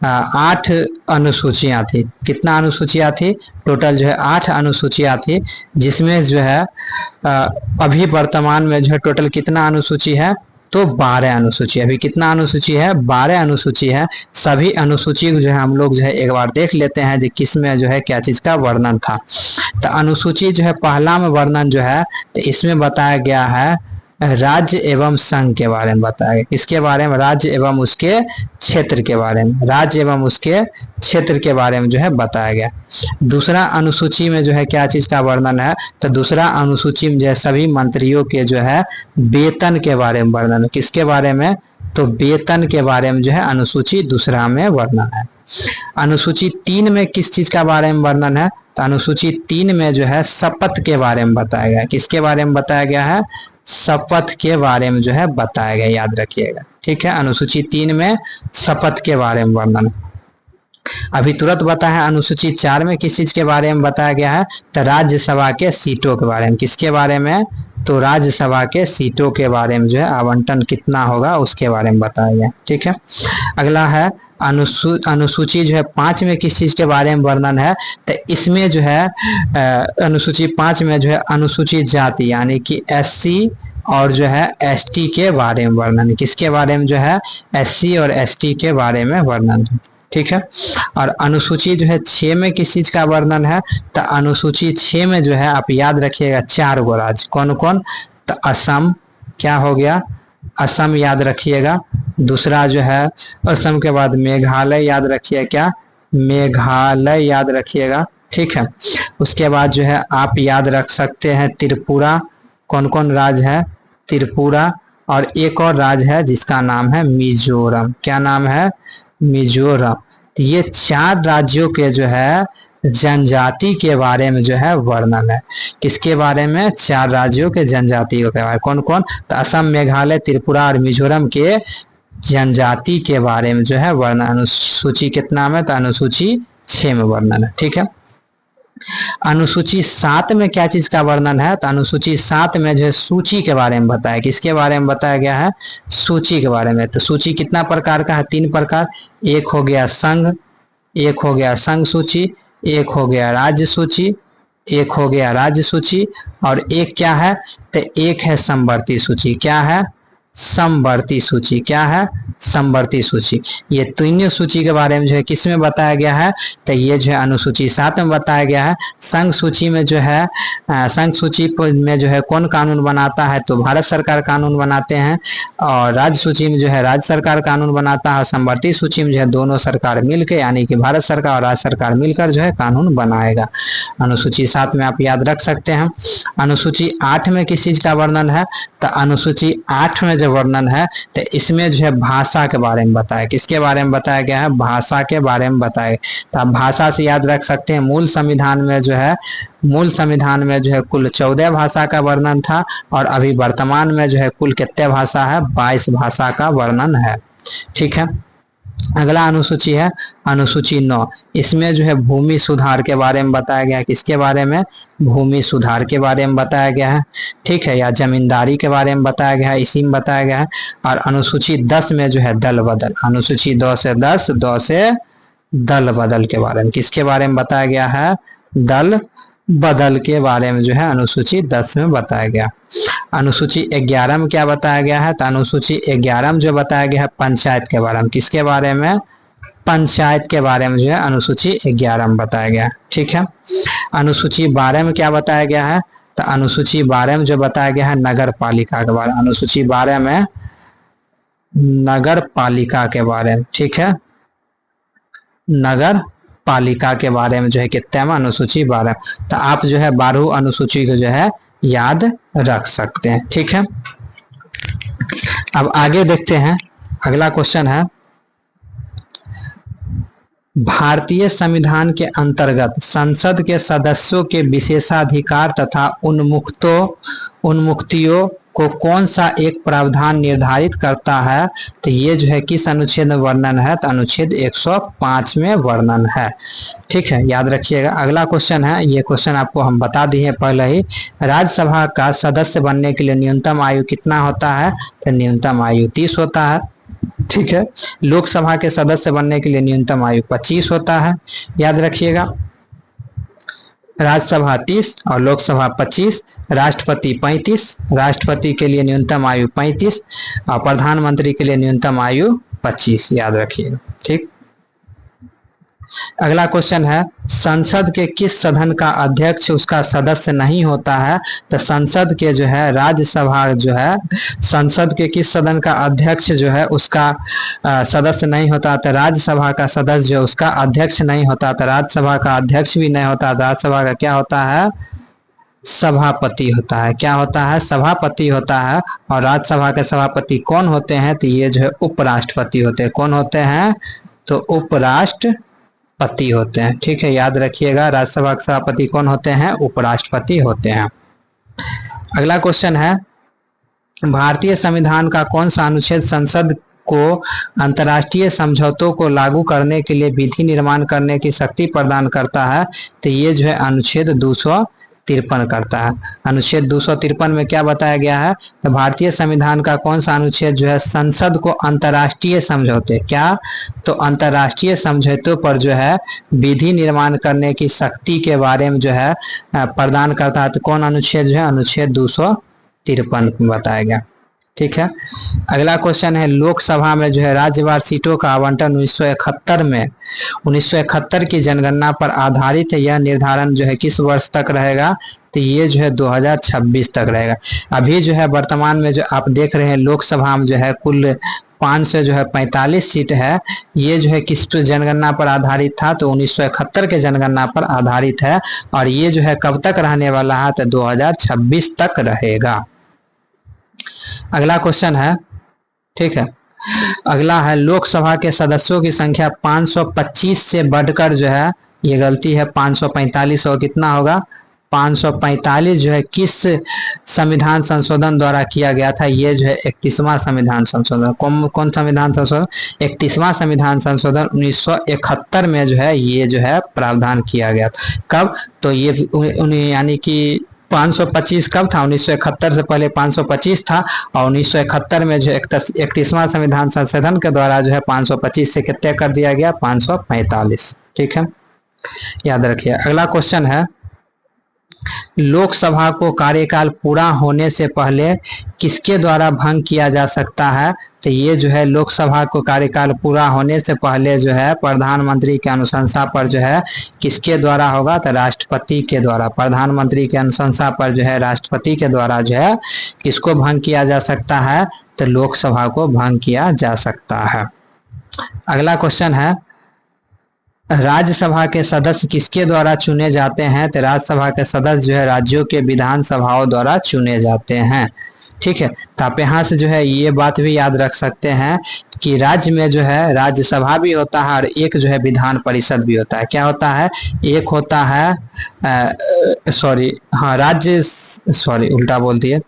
8 अनुसूचियां थी। कितना अनुसूचियां थी? टोटल जो है 8 अनुसूचियां थी, जिसमें जो है अभी वर्तमान में जो है टोटल कितना अनुसूची है? तो 12 अनुसूची। अभी कितना अनुसूची है? 12 अनुसूची है। सभी अनुसूची जो है हम लोग जो है एक बार देख लेते हैं जो किस में जो है क्या चीज का वर्णन था। तो अनुसूची जो है पहला में वर्णन जो है तो इसमें बताया गया है राज्य एवं संघ के बारे में बताया गया। किसके बारे में? राज्य एवं उसके क्षेत्र के बारे में। राज्य एवं उसके क्षेत्र के बारे में जो है बताया गया। दूसरा अनुसूची में जो है क्या चीज का वर्णन है? तो दूसरा अनुसूची में जो है सभी मंत्रियों के जो है वेतन के बारे में वर्णन है। किसके बारे में? तो वेतन के बारे में जो है अनुसूची दूसरा में वर्णन है। अनुसूची 3 में किस चीज का बारे में वर्णन है? तो अनुसूची 3 में जो है शपथ के बारे में बताया गया। किसके बारे में बताया गया है? शपथ के बारे में जो है बताया गया, याद रखिएगा। ठीक है, अनुसूची 3 में शपथ के बारे में वर्णन। अभी तुरंत बताया है अनुसूची 4 में किस चीज के बारे में बताया गया है? तो राज्यसभा के सीटों के बारे में। किसके बारे में? तो राज्यसभा के सीटों के बारे में जो है आवंटन कितना होगा उसके बारे में बताया गया। ठीक है, अगला है अनुसूची जो है 5 में किस चीज के बारे में वर्णन है? तो इसमें जो है अनुसूची 5 में जो है अनुसूचित जाति यानी कि SC और जो है ST के बारे में वर्णन है। किसके बारे में? जो है SC और ST के बारे में वर्णन है। ठीक है। और अनुसूची जो है 6 में किस चीज का वर्णन है, तो अनुसूची 6 में जो है आप याद रखिएगा 4 गो राज्य। कौन कौन, तो असम, क्या हो गया, असम याद रखिएगा। दूसरा जो है असम के बाद मेघालय याद रखिए, क्या, मेघालय याद रखिएगा, ठीक है। उसके बाद जो है आप याद रख सकते हैं त्रिपुरा। कौन कौन राज्य है, त्रिपुरा। और एक और राज्य है जिसका नाम है मिजोरम। क्या नाम है, मिजोरम। तो ये 4 राज्यों के जो है जनजाति के बारे में जो है वर्णन है। किसके बारे में, 4 राज्यों के जनजाति के बारे में। कौन कौन, तो असम, मेघालय, त्रिपुरा और मिजोरम के जनजाति के बारे में जो है वर्णन। अनुसूची कितना में, तो अनुसूची 6 में वर्णन है, ठीक है। अनुसूची 7 में क्या चीज का वर्णन है, तो अनुसूची 7 में जो है सूची के बारे में बताया। किसके बारे में बताया गया है, सूची के बारे में। तो सूची कितना प्रकार का है, 3 प्रकार। एक हो गया संघ, एक हो गया संघ सूची, एक हो गया राज्य सूची, एक हो गया राज्य सूची, और एक क्या है, तो एक है समवर्ती सूची। क्या है, समवर्ती सूची। क्या है, समवर्ती सूची। ये तीनों सूची के बारे में जो है किस में बताया गया है, तो ये जो है अनुसूची 7 में बताया गया है। संघ सूची में जो है संघ सूची में जो है कौन कानून बनाता है, तो भारत सरकार कानून बनाते हैं। और राज्य सूची में जो है राज्य सरकार कानून बनाता है। समवर्ती सूची में जो है दोनों सरकार मिलकर, यानी कि भारत सरकार और राज्य सरकार मिलकर जो है कानून बनाएगा। अनुसूची 7 में आप याद रख सकते हैं। अनुसूची 8 में किस चीज का वर्णन है, तो अनुसूची 8 में जो वर्णन है, तो इसमें जो है भाषा के बारे में बताया। किसके बारे में बताया गया है, भाषा के बारे में बताया। तो आप भाषा से याद रख सकते हैं, मूल संविधान में जो है कुल 14 भाषा का वर्णन था, और अभी वर्तमान में जो है कुल कितने भाषा है, 22 भाषा का वर्णन है, ठीक है। अगला अनुसूची है अनुसूची 9। इसमें जो है भूमि सुधार के बारे में बताया गया है। किसके बारे में, भूमि सुधार के बारे में बताया गया है, ठीक है, या जमींदारी के बारे में बताया गया है, इसी में बताया गया है। और अनुसूची 10 में जो है दल बदल, अनुसूची 2 से 10, 2 से दल बदल के बारे में, किसके बारे में बताया गया है, दल बदल के बारे में जो है अनुसूची 10 में बताया गया। अनुसूची 11 में क्या बताया गया है, तो अनुसूची 11 में जो बताया गया है पंचायत के बारे में। किसके बारे में, पंचायत के बारे में जो है अनुसूची 11 में बताया गया, ठीक है। अनुसूची 12 में क्या बताया गया है, तो अनुसूची 12 में जो बताया गया है नगर पालिका के बारे में। अनुसूची 12 में नगर पालिका के बारे में, ठीक है, नगर पालिका के बारे में जो है कितने में, अनुसूची 12। तो आप जो है 12 अनुसूची को जो है याद रख सकते हैं, ठीक है। अब आगे देखते हैं, अगला क्वेश्चन है, भारतीय संविधान के अंतर्गत संसद के सदस्यों के विशेषाधिकार तथा उन्मुक्तियों को कौन सा एक प्रावधान निर्धारित करता है, तो ये जो है किस अनुच्छेद में वर्णन है, तो अनुच्छेद 105 में वर्णन है, ठीक है, याद रखिएगा। अगला क्वेश्चन है, ये क्वेश्चन आपको हम बता दिए पहले ही। राज्यसभा का सदस्य बनने के लिए न्यूनतम आयु कितना होता है, तो न्यूनतम आयु 30 होता है, ठीक है। लोकसभा के सदस्य बनने के लिए न्यूनतम आयु 25 होता है, याद रखिएगा। राज्यसभा 30 और लोकसभा 25, राष्ट्रपति 35, राष्ट्रपति के लिए न्यूनतम आयु 35 और प्रधानमंत्री के लिए न्यूनतम आयु 25, याद रखिएगा, ठीक। अगला क्वेश्चन है, संसद के किस सदन का अध्यक्ष उसका सदस्य नहीं होता है, तो संसद के जो है राज्यसभा जो है संसद के किस सदन का अध्यक्ष जो है उसका सदस्य नहीं होता, तो राज्यसभा का सदस्य जो उसका अध्यक्ष नहीं होता, तो राज्यसभा का अध्यक्ष भी नहीं होता, राज्यसभा का क्या होता है, सभापति होता है। क्या होता है, सभापति होता है। और राज्यसभा के सभापति कौन होते हैं, तो ये जो है उपराष्ट्रपति होते हैं। कौन होते हैं, तो उपराष्ट्रपति होते हैं, ठीक है, याद रखिएगा। राज्यसभा के सभापति कौन होते हैं, उपराष्ट्रपति होते हैं। अगला क्वेश्चन है, भारतीय संविधान का कौन सा अनुच्छेद संसद को अंतर्राष्ट्रीय समझौतों को लागू करने के लिए विधि निर्माण करने की शक्ति प्रदान करता है, तो ये जो है अनुच्छेद 253 करता है। अनुच्छेद 253 में क्या बताया गया है, तो भारतीय संविधान का कौन सा अनुच्छेद जो है संसद को अंतर्राष्ट्रीय समझौते, क्या, तो अंतर्राष्ट्रीय समझौतों पर जो है विधि निर्माण करने की शक्ति के बारे में जो है प्रदान करता है। तो कौन अनुच्छेद जो है, अनुच्छेद 253 में बताया गया, ठीक है। अगला क्वेश्चन है, लोकसभा में जो है राज्यवार सीटों का आवंटन 1971 की जनगणना पर आधारित है। यह निर्धारण जो है किस वर्ष तक रहेगा, तो ये जो है 2026 तक रहेगा। अभी जो है वर्तमान में जो आप देख रहे हैं लोकसभा में जो है कुल 545 सीट है। ये जो है किस जनगणना पर आधारित था, तो 1971 के जनगणना पर आधारित है। और ये जो है कब तक रहने वाला है, तो 2026 तक रहेगा। अगला क्वेश्चन है, ठीक है, अगला है लोकसभा के सदस्यों की संख्या 525 से बढ़कर जो है, ये गलती है 545 और कितना होगा 545 जो है किस संविधान संशोधन द्वारा किया गया था, ये जो है 31वां संविधान संशोधन। कौन संविधान संशोधन, 31वां संविधान संशोधन 1971 में जो है ये जो है प्रावधान किया गया था। कब, तो ये यानी कि 525 कब था, 1971 से पहले 525 था और 1971 में जो 31वां संविधान संशोधन के द्वारा जो है 525 से कितने कर दिया गया 545। ठीक है, याद रखिए। अगला क्वेश्चन है, लोकसभा को कार्यकाल पूरा होने से पहले किसके द्वारा भंग किया जा सकता है, तो ये जो है लोकसभा को कार्यकाल पूरा होने से पहले जो है प्रधानमंत्री की अनुशंसा पर जो है किसके द्वारा होगा, तो राष्ट्रपति के द्वारा। प्रधानमंत्री की अनुशंसा पर जो है राष्ट्रपति के द्वारा जो है किसको भंग किया जा सकता है, तो लोकसभा को भंग किया जा सकता है। अगला क्वेश्चन है, राज्यसभा के सदस्य किसके द्वारा चुने जाते हैं, तो राज्यसभा के सदस्य जो है राज्यों के विधानसभाओं द्वारा चुने जाते हैं। ठीक है, तो आप यहाँ से जो है ये बात भी याद रख सकते हैं कि राज्य में जो है राज्यसभा भी होता है और एक जो है विधान परिषद भी होता है। क्या होता है, एक होता है उल्टा बोल दिए।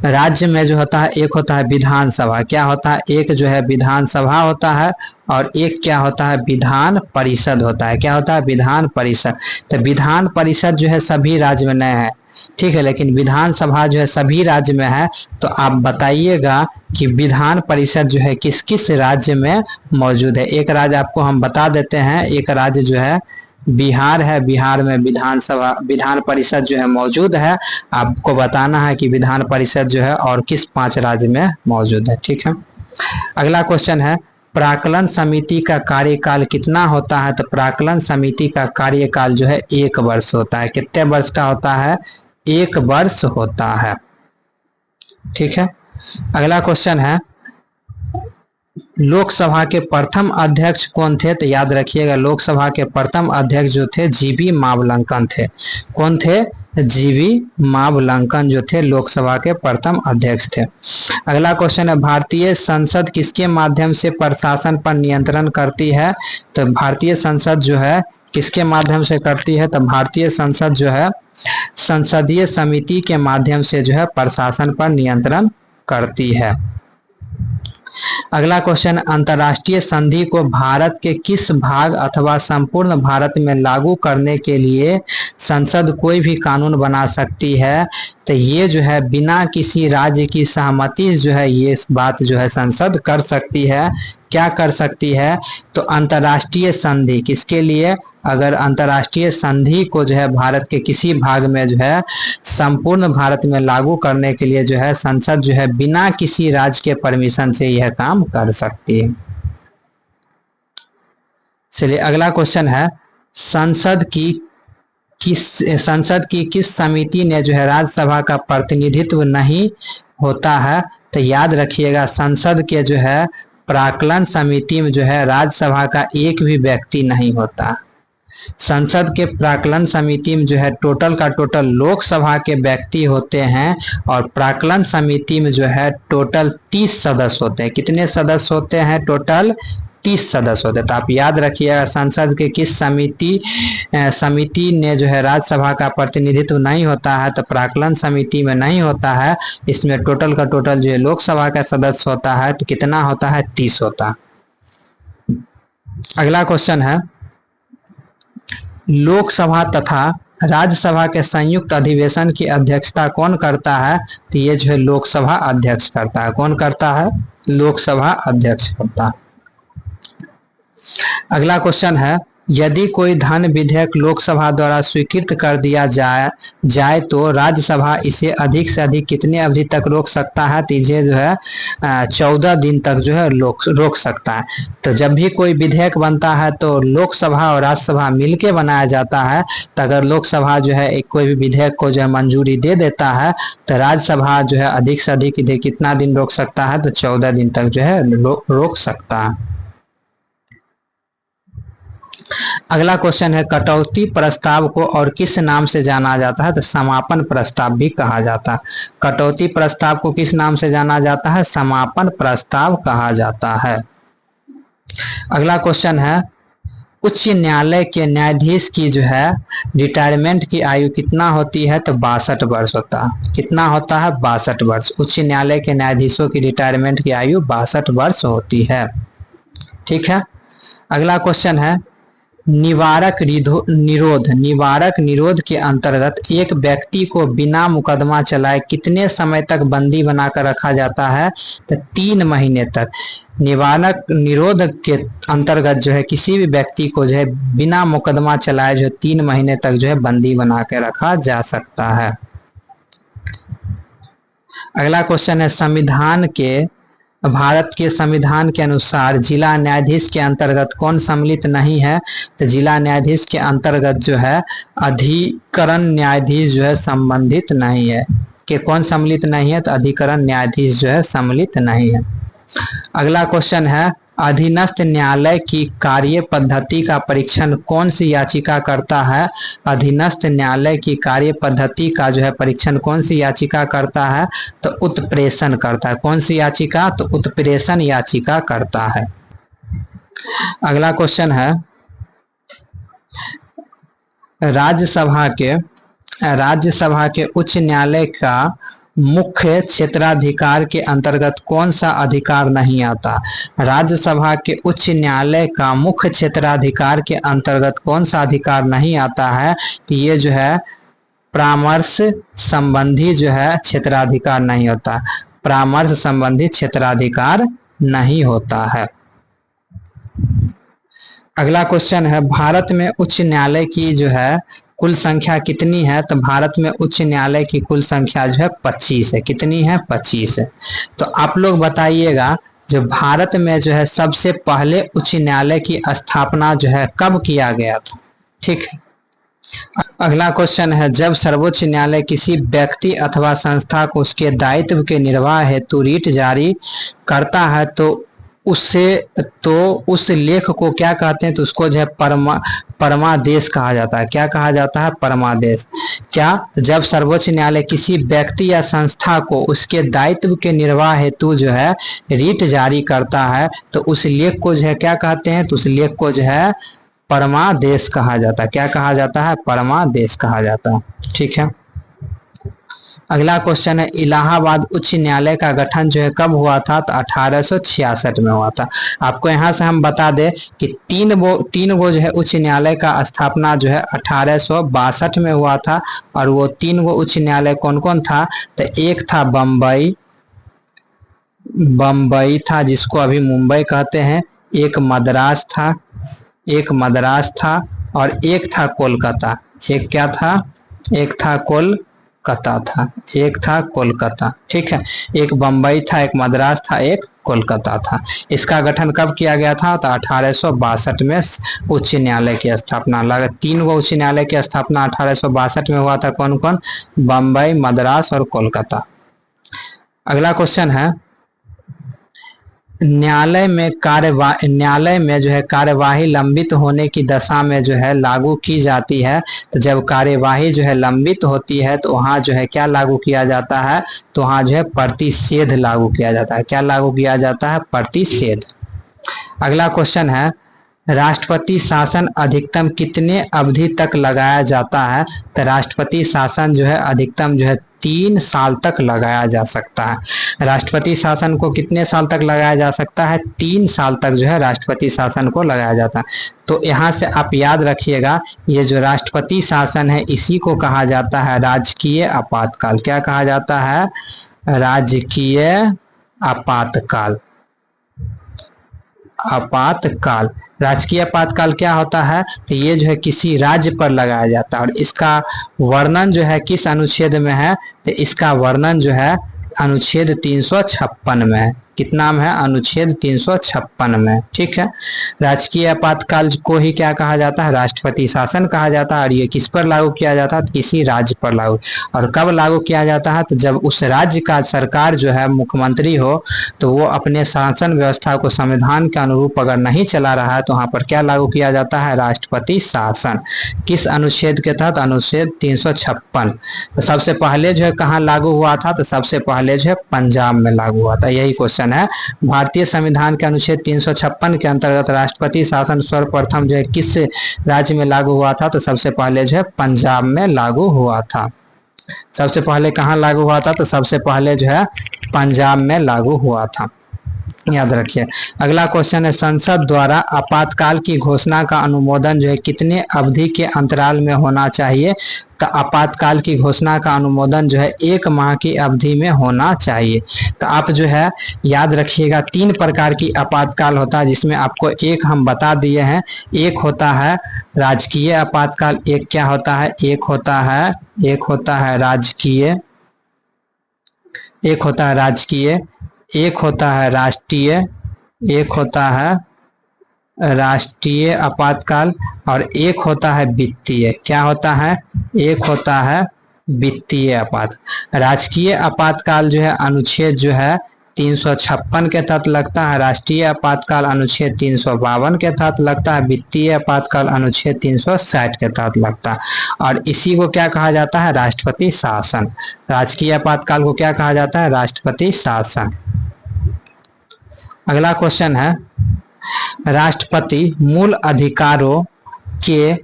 राज्य में जो होता है एक होता है विधानसभा, क्या होता है, एक जो है विधानसभा होता है और एक क्या होता है विधान परिषद होता है। क्या होता है, विधान परिषद। तो विधान परिषद जो है सभी राज्य में नहीं है, ठीक है, लेकिन विधानसभा जो है सभी राज्य में है। तो आप बताइएगा कि विधान परिषद जो है किस किस राज्य में मौजूद है। एक राज्य आपको हम बता देते हैं, एक राज्य जो है बिहार है, बिहार में विधान परिषद जो है मौजूद है। आपको बताना है कि विधान परिषद जो है और किस 5 राज्य में मौजूद है। ठीक है, अगला क्वेश्चन है, प्राक्कलन समिति का कार्यकाल कितना होता है, तो प्राक्कलन समिति का कार्यकाल जो है 1 वर्ष होता है। कितने वर्ष का होता है, 1 वर्ष होता है। ठीक है, अगला क्वेश्चन है, लोकसभा के प्रथम अध्यक्ष कौन थे, तो याद रखिएगा लोकसभा के प्रथम अध्यक्ष जो थे जीवी मावलंकन थे। कौन थे, जीवी मावलंकन जो थे लोकसभा के प्रथम अध्यक्ष थे। अगला क्वेश्चन है, भारतीय संसद किसके माध्यम से प्रशासन पर नियंत्रण करती है, तो भारतीय संसद जो है किसके माध्यम से करती है, तो भारतीय संसद जो है संसदीय समिति के माध्यम से जो है प्रशासन पर नियंत्रण करती है। अगला क्वेश्चन, अंतर्राष्ट्रीय संधि को भारत के किस भाग अथवा संपूर्ण भारत में लागू करने के लिए संसद कोई भी कानून बना सकती है, तो ये जो है बिना किसी राज्य की सहमति जो है ये बात जो है संसद कर सकती है। क्या कर सकती है, तो अंतर्राष्ट्रीय संधि किसके लिए, अगर अंतर्राष्ट्रीय संधि को जो है भारत के किसी भाग में जो है संपूर्ण भारत में लागू करने के लिए जो है संसद जो है बिना किसी राज्य के परमिशन से यह काम कर सकती है। चलिए अगला क्वेश्चन है, संसद की किस समिति ने जो है राज्यसभा का प्रतिनिधित्व नहीं होता है, तो याद रखिएगा संसद के जो है प्राक्कलन समिति में जो है राज्यसभा का एक भी व्यक्ति नहीं होता। संसद के प्राक्कलन समिति में जो है टोटल का टोटल लोकसभा के व्यक्ति होते हैं और प्राक्कलन समिति में जो है टोटल 30 सदस्य होते हैं। कितने सदस्य होते हैं, टोटल 30 सदस्य होते हैं। तो आप याद रखिएगा संसद के किस समिति ने जो है राज्यसभा का प्रतिनिधित्व नहीं होता है, तो प्राक्कलन समिति में नहीं होता है। इसमें टोटल का टोटल जो है लोकसभा का सदस्य होता है, तो कितना होता है, 30 होता है। अगला क्वेश्चन है, लोकसभा तथा राज्यसभा के संयुक्त अधिवेशन की अध्यक्षता कौन करता है, तो ये जो है लोकसभा अध्यक्ष करता है। कौन करता है, लोकसभा अध्यक्ष करता है। अगला क्वेश्चन है, यदि कोई धन विधेयक लोकसभा द्वारा स्वीकृत कर दिया जाए तो राज्यसभा इसे अधिक से अधिक कितने अवधि तक रोक सकता है? तो इसे जो है 14 दिन तक जो है रोक सकता है। तो जब भी कोई विधेयक बनता है तो लोकसभा और राज्यसभा मिलके बनाया जाता है। तो अगर लोकसभा जो है कोई भी विधेयक को जो है मंजूरी दे देता है तो राज्यसभा जो है अधिक से अधिक कितना दिन रोक सकता है? तो 14 दिन तक जो है रोक सकता है। अगला क्वेश्चन है, कटौती प्रस्ताव को और किस नाम से जाना जाता है? तो समापन प्रस्ताव भी कहा जाता है। कटौती प्रस्ताव को किस नाम से जाना जाता है? समापन प्रस्ताव कहा जाता है। अगला क्वेश्चन है, उच्च न्यायालय के न्यायाधीश की जो है रिटायरमेंट की आयु कितना होती है? तो 62 वर्ष होता है। कितना होता है? 62 वर्ष। उच्च न्यायालय के न्यायाधीशों की रिटायरमेंट की आयु 62 वर्ष होती है। ठीक है। अगला क्वेश्चन है, निवारक निरोध के अंतर्गत एक व्यक्ति को बिना मुकदमा चलाए कितने समय तक बंदी बनाकर रखा जाता है? तो 3 महीने तक। निवारक निरोध के अंतर्गत जो है किसी भी व्यक्ति को जो है बिना मुकदमा चलाए जो 3 महीने तक जो है बंदी बना के रखा जा सकता है। अगला क्वेश्चन है, भारत के संविधान के अनुसार जिला न्यायाधीश के अंतर्गत कौन सम्मिलित नहीं है? तो जिला न्यायाधीश के अंतर्गत जो है अधिकरण न्यायाधीश जो है संबंधित नहीं है। कि कौन सम्मिलित नहीं है? तो अधिकरण न्यायाधीश जो है सम्मिलित नहीं है। अगला क्वेश्चन है, अधीनस्थ न्यायालय की कार्य पद्धति का परीक्षण कौन सी याचिका करता है? अधीनस्थ न्यायालय की कार्य पद्धति का जो है परीक्षण कौन सी याचिका करता है? तो उत्प्रेषण करता है। कौन सी याचिका? तो उत्प्रेषण याचिका करता है। अगला क्वेश्चन है, राज्यसभा के उच्च न्यायालय का मुख्य क्षेत्राधिकार के अंतर्गत कौन सा अधिकार नहीं आता? राज्यसभा के उच्च न्यायालय का मुख्य क्षेत्राधिकार के अंतर्गत कौन सा अधिकार नहीं आता है? तो ये जो है परामर्श संबंधी जो है क्षेत्राधिकार नहीं होता। परामर्श संबंधी क्षेत्राधिकार नहीं होता है। अगला क्वेश्चन है, भारत में उच्च न्यायालय की जो है कुल संख्या कितनी है? तो भारत में उच्च न्यायालय की कुल संख्या जो है 25 है। कितनी है? 25 है। तो आप लोग बताइएगा, जो भारत में जो है सबसे पहले उच्च न्यायालय की स्थापना जो है कब किया गया था? ठीक है। अगला क्वेश्चन है, जब सर्वोच्च न्यायालय किसी व्यक्ति अथवा संस्था को उसके दायित्व के निर्वाह हेतु रिट जारी करता है तो उस लेख को क्या कहते हैं? तो उसको जो है परमादेश कहा जाता है। क्या कहा जाता है? परमादेश। क्या? तो जब सर्वोच्च न्यायालय किसी व्यक्ति या संस्था को उसके दायित्व के निर्वाह हेतु जो है रिट जारी करता है तो उस लेख को जो है क्या कहते हैं? तो उस लेख को जो है परमादेश कहा जाता है। क्या कहा जाता है? परमादेश कहा जाता है। ठीक है। अगला क्वेश्चन है, इलाहाबाद उच्च न्यायालय का गठन जो है कब हुआ था? तो 1866 में हुआ था। आपको यहाँ से हम बता दें कि तीन गो जो है उच्च न्यायालय का स्थापना जो है 1862 में हुआ था। और वो 3 गो उच्च न्यायालय कौन कौन था? तो एक था बम्बई था, जिसको अभी मुंबई कहते हैं। एक मद्रास था और एक था कोलकाता। एक क्या था? एक था कोलकाता। ठीक है। एक बम्बई था, एक मद्रास था, एक कोलकाता था। इसका गठन कब किया गया था? तो 1862 में उच्च न्यायालय की स्थापना। 3 गो उच्च न्यायालय की स्थापना 1862 में हुआ था। कौन कौन? बम्बई, मद्रास और कोलकाता। अगला क्वेश्चन है, न्यायालय में जो है कार्यवाही लंबित होने की दशा में जो है लागू की जाती है। तो जब कार्यवाही जो है लंबित होती है तो वहाँ जो है क्या लागू किया जाता है? तो वहाँ जो है प्रतिषेध लागू किया जाता है। क्या लागू किया जाता है? प्रतिषेध। अगला क्वेश्चन है, राष्ट्रपति शासन अधिकतम कितने अवधि तक लगाया जाता है? तो राष्ट्रपति शासन जो है अधिकतम जो है 3 साल तक लगाया जा सकता है। राष्ट्रपति शासन को कितने साल तक लगाया जा सकता है? 3 साल तक जो है राष्ट्रपति शासन को लगाया जाता है। तो यहाँ से आप याद रखिएगा, ये जो राष्ट्रपति शासन है इसी को कहा जाता है राजकीय आपातकाल। क्या कहा जाता है? राजकीय आपातकाल। आपातकाल। राजकीय आपातकाल क्या होता है, तो ये जो है किसी राज्य पर लगाया जाता है और इसका वर्णन जो है किस अनुच्छेद में है, तो इसका वर्णन जो है अनुच्छेद 356 में है। कितना में है, अनुच्छेद 356 में। ठीक है, राजकीय आपातकाल को ही क्या कहा जाता है, राष्ट्रपति शासन कहा जाता है। और ये किस पर लागू किया जाता है, किसी राज्य पर लागू। और कब लागू किया जाता है, तो जब उस राज्य का सरकार जो है मुख्यमंत्री हो, तो वो अपने शासन व्यवस्था को संविधान के अनुरूप अगर नहीं चला रहा है तो वहां पर क्या लागू किया जाता है, राष्ट्रपति शासन। किस अनुच्छेद के तहत, अनुच्छेद 356। तो सबसे पहले जो है कहाँ लागू हुआ था, तो सबसे पहले जो है पंजाब में लागू हुआ था। यही क्वेश्चन है। भारतीय संविधान के अनुच्छेद 356 के अंतर्गत राष्ट्रपति शासन सर्वप्रथम जो है किस राज्य में लागू हुआ था, तो सबसे पहले जो है पंजाब में लागू हुआ था। सबसे पहले कहाँ लागू हुआ था, तो सबसे पहले जो है पंजाब में लागू हुआ था, याद रखिए। अगला क्वेश्चन है, संसद द्वारा आपातकाल की घोषणा का अनुमोदन जो है कितने अवधि के अंतराल में होना चाहिए, तो आपातकाल की घोषणा का अनुमोदन जो है 1 माह की अवधि में होना चाहिए। तो आप जो है याद रखिएगा 3 प्रकार की आपातकाल होता है, जिसमें आपको एक हम बता दिए हैं। एक होता है राजकीय आपातकाल, एक क्या होता है, एक होता है राजकीय, एक होता है राजकीय, एक होता है राष्ट्रीय, एक होता है राष्ट्रीय आपातकाल और एक होता है वित्तीय। क्या होता है, एक होता है वित्तीय आपात। राजकीय आपातकाल जो है अनुच्छेद जो है 356 के तहत लगता है, राष्ट्रीय आपातकाल अनुच्छेद 352 के तहत लगता है, वित्तीय आपातकाल अनुच्छेद 360 के तहत लगता है। और इसी को क्या कहा जाता है, राष्ट्रपति शासन। राजकीय आपातकाल को क्या कहा जाता है, राष्ट्रपति शासन। अगला क्वेश्चन है, राष्ट्रपति मूल अधिकारों के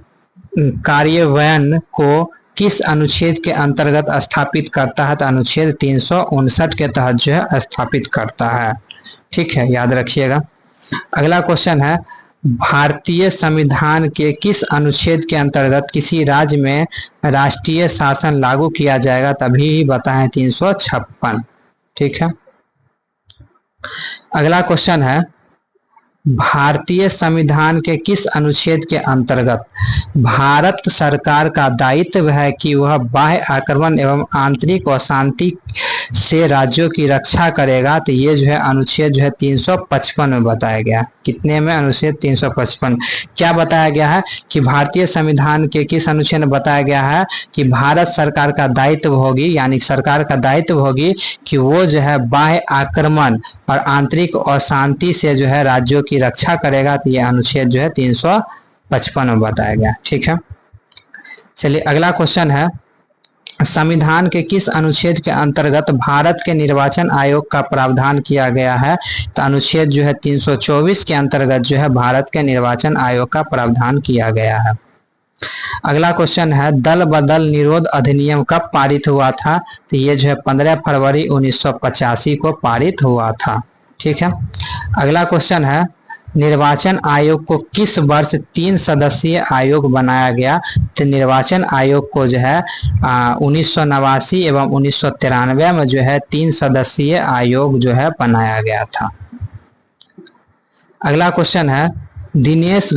कार्यान्वयन को किस अनुच्छेद के अंतर्गत स्थापित करता है, तो अनुच्छेद 359 के तहत जो है स्थापित करता है। ठीक है, याद रखिएगा। अगला क्वेश्चन है, भारतीय संविधान के किस अनुच्छेद के अंतर्गत किसी राज्य में राष्ट्रीय शासन लागू किया जाएगा, तभी बताएं 356। ठीक है। अगला क्वेश्चन है, भारतीय संविधान के किस अनुच्छेद के अंतर्गत भारत सरकार का दायित्व है कि वह बाह्य आक्रमण एवं आंतरिक अशांति से राज्यों की रक्षा करेगा, तो ये जो है अनुच्छेद जो है 355 में बताया गया। कितने में, अनुच्छेद 355। क्या बताया गया है कि भारतीय संविधान के किस अनुच्छेद में बताया गया है कि भारत सरकार का दायित्व होगी, यानी सरकार का दायित्व होगी कि वो जो है बाह्य आक्रमण और आंतरिक अशांति से जो है राज्यों की रक्षा करेगा। तो यह अनुच्छेद जो है 355 में बताया गया। ठीक है, चलिए अगला क्वेश्चन है, संविधान के किस अनुच्छेद के अंतर्गत भारत के निर्वाचन आयोग का प्रावधान किया गया है, तो अनुच्छेद जो है 324 के अंतर्गत जो है भारत के निर्वाचन आयोग का प्रावधान किया गया है। अगला क्वेश्चन है, दल बदल निरोध अधिनियम कब पारित हुआ था, तो ये जो है 15 फरवरी 1985 को पारित हुआ था। ठीक है। अगला क्वेश्चन है, निर्वाचन आयोग को किस वर्ष 3 सदस्यीय आयोग बनाया गया, तो निर्वाचन आयोग को जो है 1989 एवं 1993 में जो है 3 सदस्यीय आयोग जो है बनाया गया था। अगला क्वेश्चन है, दिनेश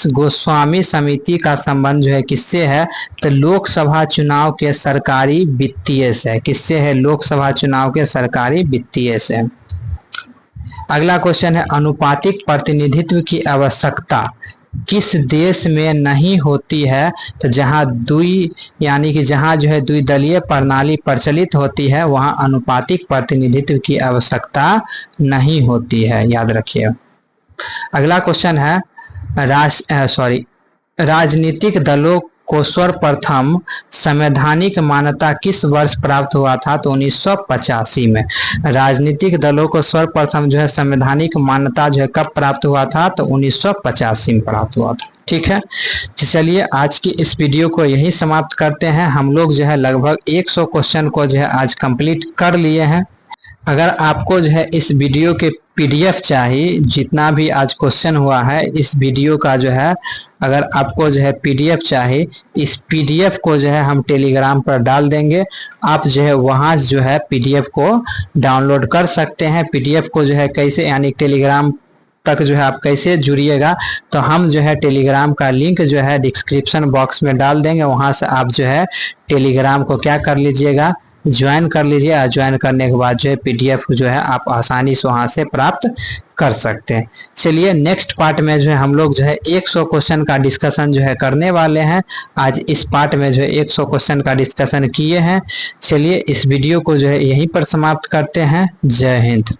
गोस्वामी समिति का संबंध जो है किससे है, तो लोकसभा चुनाव के सरकारी वित्तीय से। किससे है, लोकसभा चुनाव के सरकारी वित्तीय से। अगला क्वेश्चन है, अनुपातिक प्रतिनिधित्व की आवश्यकता किस देश में नहीं होती है, तो जहां यानी कि जहां जो है द्विदलीय प्रणाली प्रचलित होती है वहां अनुपातिक प्रतिनिधित्व की आवश्यकता नहीं होती है, याद रखिए। अगला क्वेश्चन है, राजनीतिक दलों को सर्वप्रथम संवैधानिक मान्यता किस वर्ष प्राप्त हुआ था, तो 1985 में। राजनीतिक दलों को सर्वप्रथम जो है संवैधानिक मान्यता जो है कब प्राप्त हुआ था, तो 1985 में प्राप्त हुआ था। ठीक है, तो चलिए आज की इस वीडियो को यही समाप्त करते हैं। हम लोग जो है लगभग 100 क्वेश्चन को जो है आज कंप्लीट कर लिए हैं। अगर आपको जो है इस वीडियो के PDF चाहिए, जितना भी आज क्वेश्चन हुआ है इस वीडियो का जो है, अगर आपको जो है PDF चाहिए तो इस PDF को जो है हम टेलीग्राम पर डाल देंगे। आप जो है वहाँ जो है PDF को डाउनलोड कर सकते हैं। PDF को जो है कैसे, यानी टेलीग्राम तक जो है आप कैसे जुड़िएगा, तो हम जो है टेलीग्राम का लिंक जो है डिस्क्रिप्शन बॉक्स में डाल देंगे। वहां से आप जो है टेलीग्राम को क्या कर लीजिएगा, ज्वाइन कर लीजिए। और ज्वाइन करने के बाद जो है पीडीएफ जो है आप आसानी से वहां से प्राप्त कर सकते हैं। चलिए नेक्स्ट पार्ट में जो है हम लोग जो है 100 क्वेश्चन का डिस्कशन जो है करने वाले हैं। आज इस पार्ट में जो है 100 क्वेश्चन का डिस्कशन किए हैं। चलिए इस वीडियो को जो है यहीं पर समाप्त करते हैं। जय हिंद।